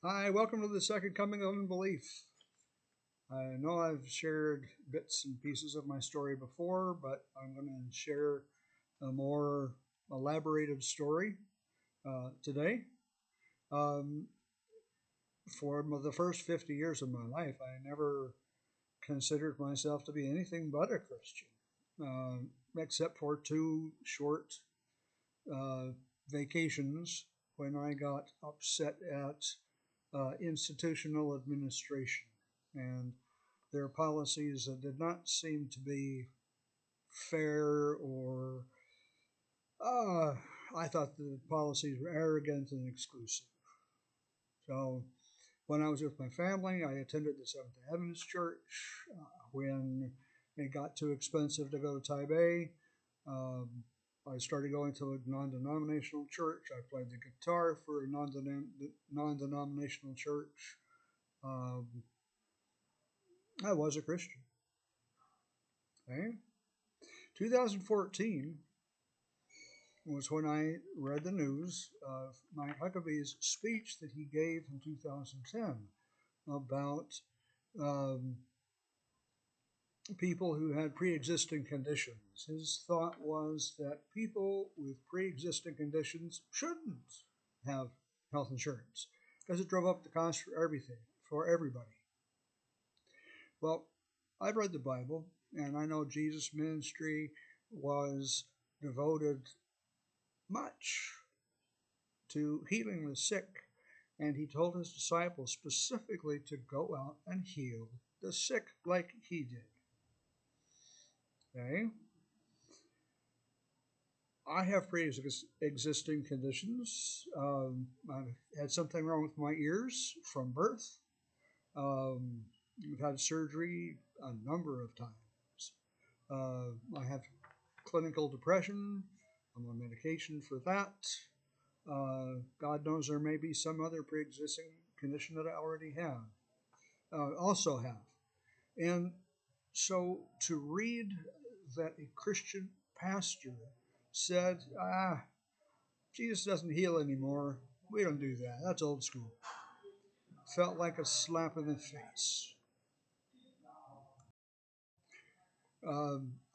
Hi, welcome to the second coming of unbelief. I know I've shared bits and pieces of my story before, but I'm going to share a more elaborated story today. Um, for the first 50 years of my life, I never considered myself to be anything but a Christian, uh, except for two short uh, vacations when I got upset at institutional administration and their policies that did not seem to be fair or uh, I thought the policies were arrogant and exclusive. So when I was with my family, I attended the Seventh day Adventist Church. When it got too expensive to go to Taipei, um, I started going to a non-denominational church. I played the guitar for a non-denominational church. Um, I was a Christian. Okay? 2014 was when I read the news of Mike Huckabee's speech that he gave in 2010 about um, people who had pre-existing conditions. His thought was that people with pre-existing conditions shouldn't have health insurance because it drove up the cost for everything, for everybody. Well, I've read the Bible, and I know Jesus' ministry was devoted much to healing the sick, and he told his disciples specifically to go out and heal the sick like he did. Okay? I have pre-existing conditions. I've had something wrong with my ears from birth. I've had surgery a number of times. I have clinical depression. I'm on medication for that. God knows there may be some other pre-existing condition that I already have, also have. And so to read that a Christian pastor said, Jesus doesn't heal anymore, we don't do that. That's old school. Felt like a slap in the face.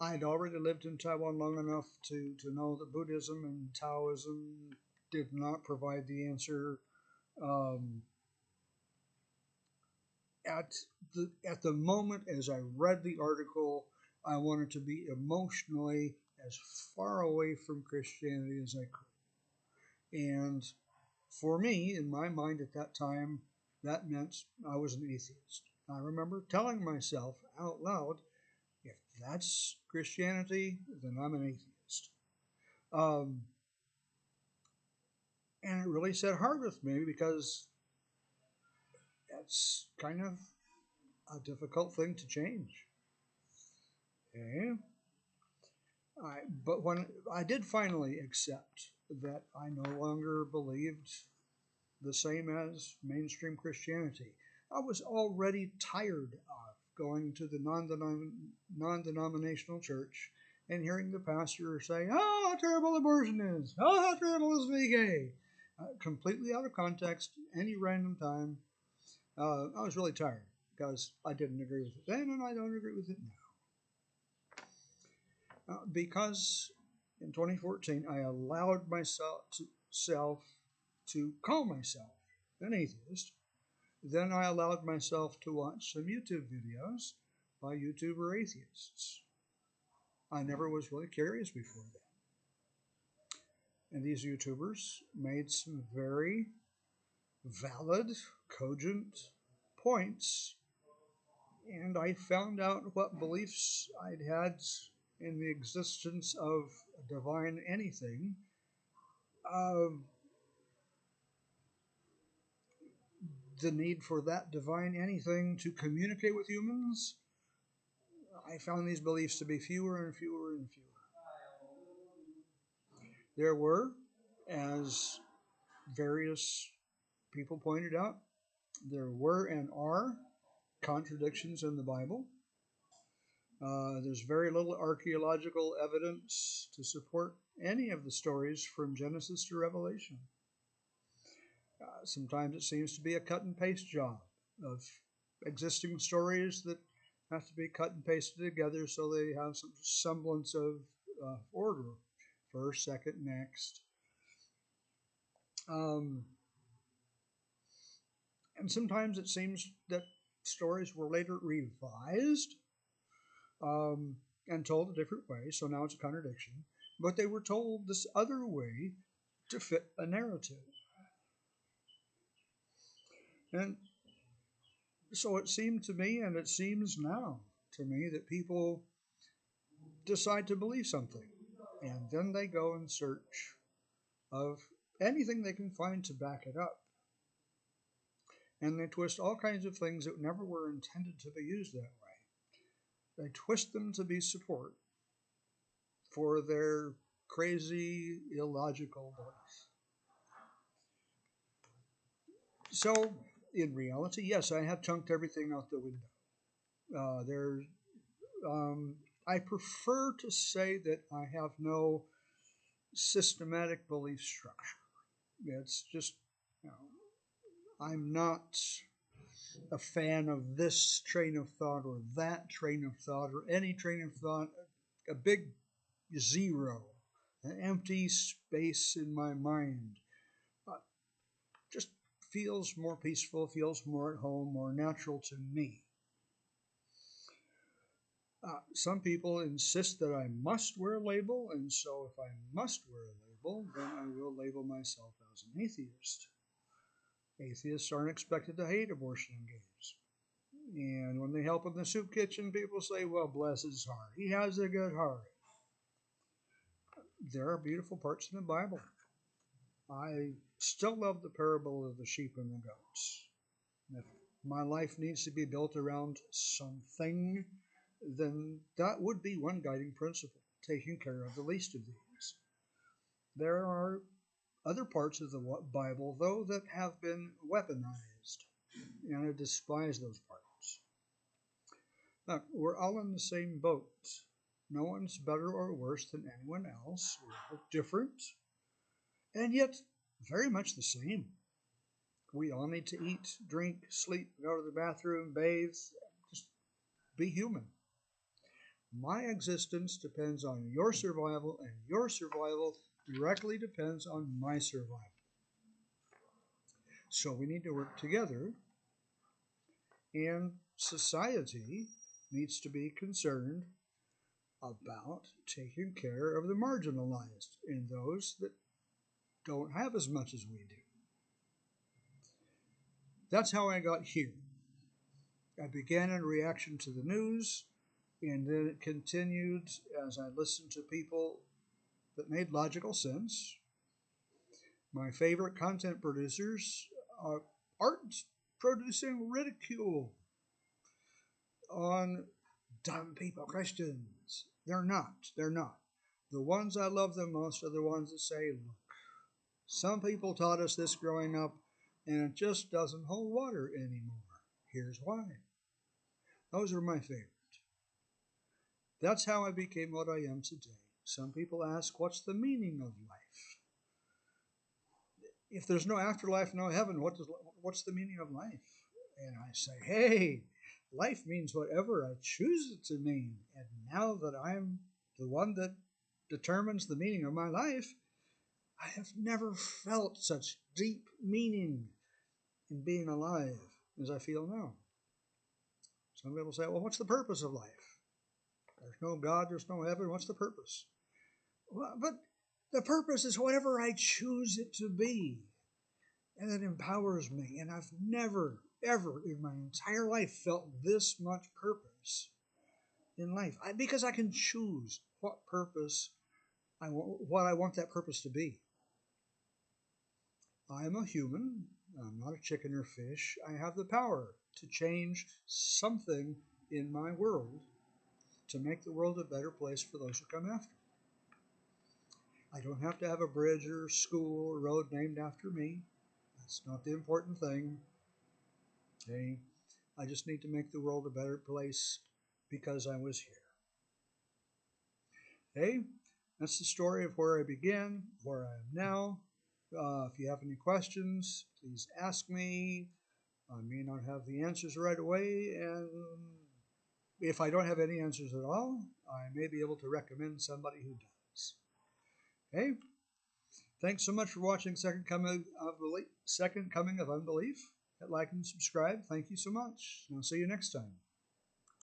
I'd already lived in Taiwan long enough to know that Buddhism and Taoism did not provide the answer. Um, at the moment as I read the article, I wanted to be emotionally as far away from Christianity as I could. And for me, in my mind at that time, that meant I was an atheist. I remember telling myself out loud, if that's Christianity, then I'm an atheist. Um, and it really set hard with me because that's kind of a difficult thing to change. Okay? But when I did finally accept that I no longer believed the same as mainstream Christianity, I was already tired of going to the non-denominational church and hearing the pastor say, "Oh, how terrible abortion is! Oh, how terrible is being gay!" Completely out of context, any random time. I was really tired because I didn't agree with it then, and I don't agree with it now. Because in 2014 I allowed myself to call myself an atheist. Then I allowed myself to watch some YouTube videos by YouTuber atheists. I never was really curious before that. And these YouTubers made some very valid, cogent points, and I found out what beliefs I'd had in the existence of divine anything. Uh, the need for that divine anything to communicate with humans, I found these beliefs to be fewer and fewer and fewer. There were, as various people pointed out, there were and are contradictions in the Bible. There's very little archaeological evidence to support any of the stories from Genesis to Revelation. Sometimes it seems to be a cut and paste job of existing stories that have to be cut and pasted together so they have some semblance of order. First, second, next. Um, and sometimes it seems that stories were later revised um, and told a different way, so now it's a contradiction. But they were told this other way to fit a narrative. And so it seemed to me, and it seems now to me, that people decide to believe something, and then they go in search of anything they can find to back it up. And they twist all kinds of things that never were intended to be used that way. They twist them to be support for their crazy, illogical beliefs. So, in reality, yes, I have chunked everything out the window. There's, I prefer to say that I have no systematic belief structure. It's just, you know, I'm not a fan of this train of thought or that train of thought or any train of thought. A big zero, an empty space in my mind. Uh, just feels more peaceful, feels more at home, more natural to me. Some people insist that I must wear a label, and so if I must wear a label, then I will label myself as an atheist. Atheists aren't expected to hate abortion and gays. And when they help in the soup kitchen, people say, well, bless his heart. He has a good heart. There are beautiful parts in the Bible. I still love the parable of the sheep and the goats. If my life needs to be built around something, then that would be one guiding principle, taking care of the least of these. There are other parts of the Bible, though, that have been weaponized, and I despise those parts. Look, we're all in the same boat. No one's better or worse than anyone else. We're all different, and yet very much the same. We all need to eat, drink, sleep, go to the bathroom, bathe, just be human. My existence depends on your survival, and your survival directly depends on my survival. So we need to work together, and society needs to be concerned about taking care of the marginalized and those that don't have as much as we do. That's how I got here. I began in reaction to the news, and then it continued as I listened to people that made logical sense. My favorite content producers aren't producing ridicule on dumb people, Christians. They're not. They're not. The ones I love the most are the ones that say, look, some people taught us this growing up, and it just doesn't hold water anymore. Here's why. Those are my favorite. That's how I became what I am today. Some people ask, what's the meaning of life? If there's no afterlife, no heaven, what's the meaning of life? And I say, hey, life means whatever I choose it to mean. And now that I'm the one that determines the meaning of my life, I have never felt such deep meaning in being alive as I feel now. Some people say, well, what's the purpose of life? There's no God, there's no heaven, what's the purpose? Well, but the purpose is whatever I choose it to be. And it empowers me. And I've never, ever in my entire life felt this much purpose in life. Because I can choose what purpose what I want that purpose to be. I am a human. I'm not a chicken or fish. I have the power to change something in my world to make the world a better place for those who come after. I don't have to have a bridge or school or road named after me. That's not the important thing. Okay? I just need to make the world a better place because I was here. Okay? That's the story of where I began, where I am now, If you have any questions, please ask me. I may not have the answers right away, and if I don't have any answers at all, I may be able to recommend somebody who does. Okay? Thanks so much for watching Second Coming of Unbelief. Hit like and subscribe. Thank you so much. And I'll see you next time.